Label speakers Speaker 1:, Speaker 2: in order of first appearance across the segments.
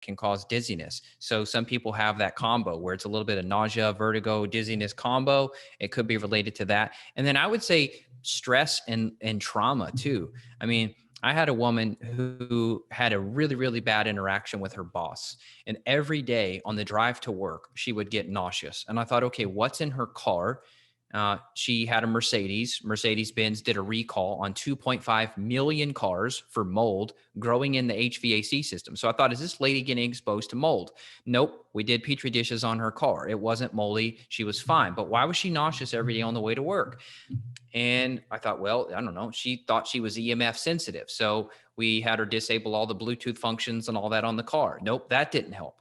Speaker 1: can cause dizziness. So some people have that combo where it's a little bit of nausea, vertigo, dizziness combo. It could be related to that. And then I would say stress and trauma too. I mean, I had a woman who had a really, really bad interaction with her boss. And every day on the drive to work, she would get nauseous. And I thought, okay, what's in her car? She had a Mercedes. Mercedes Benz did a recall on 2.5 million cars for mold growing in the HVAC system. So I thought, is this lady getting exposed to mold? Nope. We did Petri dishes on her car. It wasn't moldy. She was fine. But why was she nauseous every day on the way to work? And I thought, well, I don't know. She thought she was EMF sensitive. So we had her disable all the Bluetooth functions and all that on the car. Nope, that didn't help.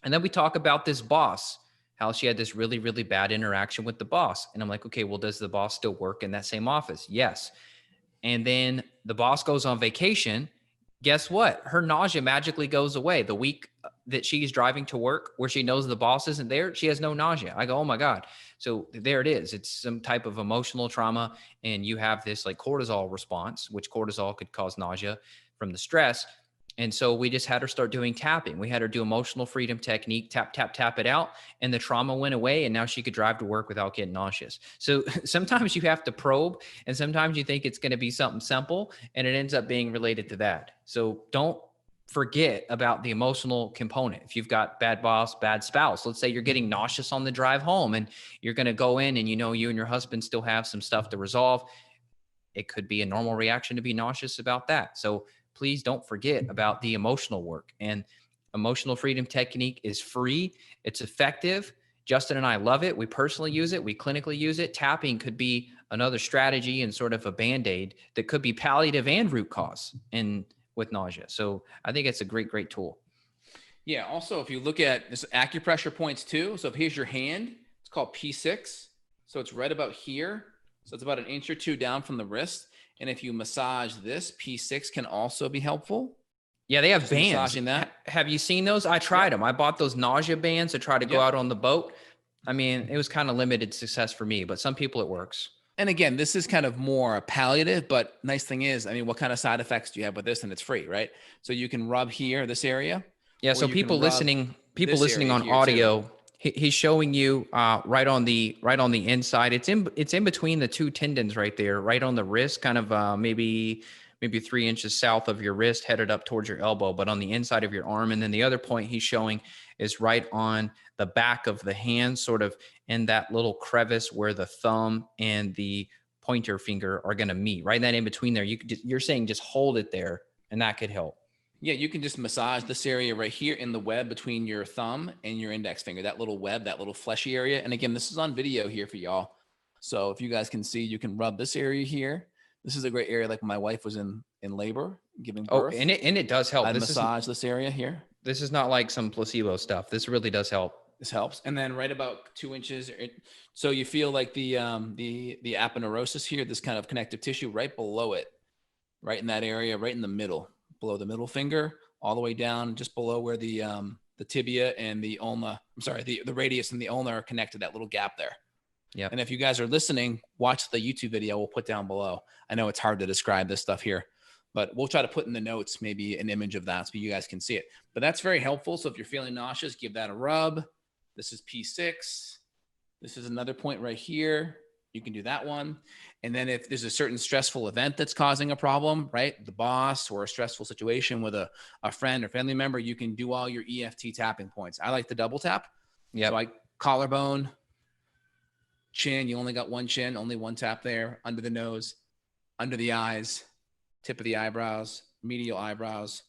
Speaker 1: And then we talk about this boss, how she had this really, really bad interaction with the boss. And I'm like, okay, well, does the boss still work in that same office? Yes. And then the boss goes on vacation. Guess what? Her nausea magically goes away. The week that she's driving to work where she knows the boss isn't there, she has no nausea. I go, oh my God. So there it is. It's some type of emotional trauma. And you have this like cortisol response, which cortisol could cause nausea from the stress. And so we just had her start doing tapping. We had her do emotional freedom technique, tap, tap, tap it out. And the trauma went away. And now she could drive to work without getting nauseous. So sometimes you have to probe, and sometimes you think it's going to be something simple, and it ends up being related to that. So don't forget about the emotional component. If you've got bad boss, bad spouse, let's say you're getting nauseous on the drive home and you're going to go in and you and your husband still have some stuff to resolve. It could be a normal reaction to be nauseous about that. So please don't forget about the emotional work. And emotional freedom technique is free. It's effective. Justin and I love it. We personally use it. We clinically use it. Tapping could be another strategy and sort of a Band-Aid that could be palliative and root cause in with nausea. So I think it's a great, great tool.
Speaker 2: Yeah. Also, if you look at this acupressure points too. So if here's your hand, it's called P6. So it's right about here. So it's about an inch or two down from the wrist. And if you massage this, P6 can also be helpful.
Speaker 1: Yeah, they have bands.
Speaker 2: Massaging that.
Speaker 1: Have you seen those? I tried them. I bought those nausea bands to try to go out on the boat. I mean, it was kind of limited success for me, but some people it works.
Speaker 2: And again, this is kind of more palliative, but nice thing is, I mean, what kind of side effects do you have with this? And it's free, right? So you can rub here, this area.
Speaker 1: Yeah. So people listening on audio, he's showing you right on the inside. It's in between the two tendons right there, right on the wrist, kind of maybe 3 inches south of your wrist, headed up towards your elbow, but on the inside of your arm. And then the other point he's showing is right on the back of the hand, sort of in that little crevice where the thumb and the pointer finger are going to meet. Right, that in between there. You're saying just hold it there, and that could help.
Speaker 2: Yeah, you can just massage this area right here in the web between your thumb and your index finger, that little web, that little fleshy area. And again, this is on video here for y'all. So if you guys can see, you can rub this area here. This is a great area. Like my wife was in labor, giving birth.
Speaker 1: Oh, and it does help.
Speaker 2: I massage this area here.
Speaker 1: This is not like some placebo stuff. This really does help.
Speaker 2: This helps. And then right about 2 inches. So you feel like the aponeurosis here, this kind of connective tissue right below it, right in that area, right in the middle, below the middle finger, all the way down, just below where the tibia and the ulna, the radius and the ulna are connected, that little gap there. Yeah. And if you guys are listening, watch the YouTube video we'll put down below. I know it's hard to describe this stuff here, but we'll try to put in the notes maybe an image of that so you guys can see it. But that's very helpful. So if you're feeling nauseous, give that a rub. This is P6. This is another point right here. You can do that one. And then if there's a certain stressful event that's causing a problem, right? The boss or a stressful situation with a friend or family member, you can do all your EFT tapping points. I like the double tap. Yeah. So like collarbone, chin, you only got one chin, only one tap there, under the nose, under the eyes, tip of the eyebrows, medial eyebrows.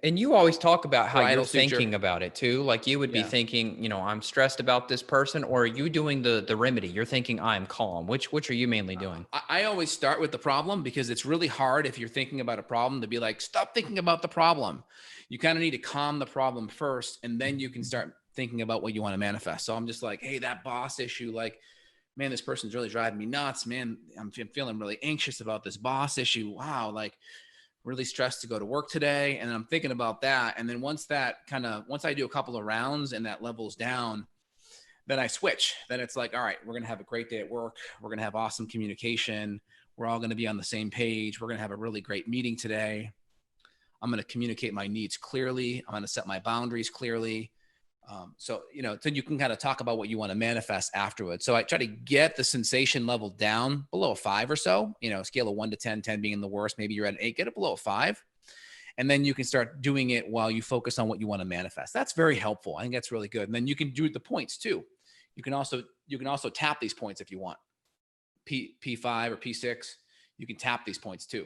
Speaker 1: And you always talk about how you're thinking about it too. Like you would be thinking, I'm stressed about this person, or are you doing the remedy? You're thinking I'm calm. Which are you mainly doing?
Speaker 2: I always start with the problem, because it's really hard if you're thinking about a problem to be like, stop thinking about the problem. You kind of need to calm the problem first, and then you can start thinking about what you want to manifest. So I'm just like, hey, that boss issue, like, man, this person's really driving me nuts, man. I'm feeling really anxious about this boss issue. Wow. Like really stressed to go to work today. And I'm thinking about that. And then once I do a couple of rounds and that level's down, then I switch. Then it's like, all right, we're going to have a great day at work. We're going to have awesome communication. We're all going to be on the same page. We're going to have a really great meeting today. I'm going to communicate my needs clearly. I'm going to set my boundaries clearly. So you can kind of talk about what you want to manifest afterwards. So I try to get the sensation level down below a 5 or so, scale of 1 to 10, 10 being the worst. Maybe you're at an 8, get it below a 5. And then you can start doing it while you focus on what you want to manifest. That's very helpful. I think that's really good. And then you can do the points too. You can also tap these points if you want. P5 or P6, you can tap these points too.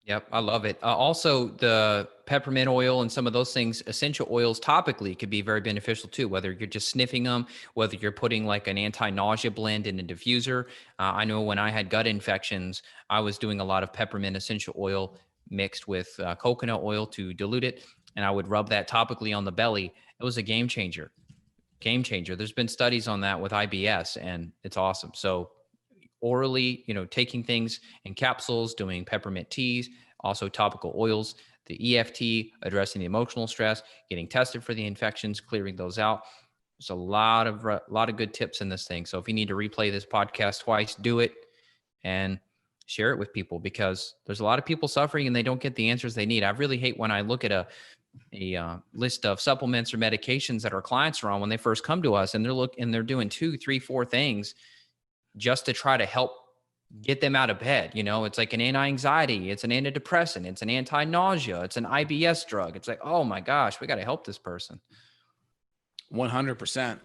Speaker 1: Yep, I love it. Also, the peppermint oil and some of those things, essential oils topically could be very beneficial too, whether you're just sniffing them, whether you're putting like an anti-nausea blend in a diffuser. I know when I had gut infections, I was doing a lot of peppermint essential oil mixed with coconut oil to dilute it, and I would rub that topically on the belly. It was a game changer. Game changer. There's been studies on that with IBS, and it's awesome. So orally, taking things in capsules, doing peppermint teas, also topical oils, the EFT, addressing the emotional stress, getting tested for the infections, clearing those out. There's a lot of good tips in this thing. So if you need to replay this podcast twice, do it and share it with people, because there's a lot of people suffering and they don't get the answers they need. I really hate when I look at a list of supplements or medications that our clients are on when they first come to us, and they're doing 2, 3, 4 things just to try to help get them out of bed. It's like an anti-anxiety, it's an antidepressant, it's an anti-nausea, it's an IBS drug. It's like, oh my gosh, we got to help this person.
Speaker 2: 100%.